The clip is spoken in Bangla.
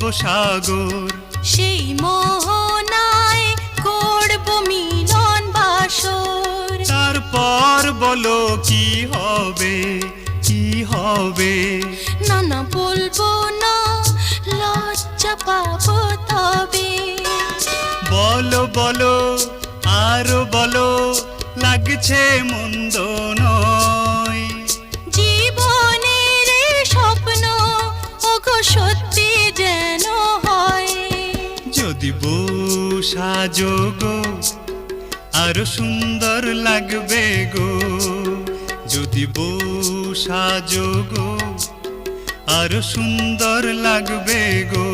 ভবসাগর, সেই মোহনায় করব মিলন বাসর। তারপর বলো কি হবে, কি হবে? না না বলবো না, লজ্জা পাবো তবে। বলো বলো আরো বলো, লাগছে মন্দ নয়। জীবনের এই স্বপ্ন ওগো সত্যি যেন হয়। যদি বউ সাজো গো, আরো সুন্দর লাগবে গো। যদি বউ সাজো গো, আরো সুন্দর লাগবে গো।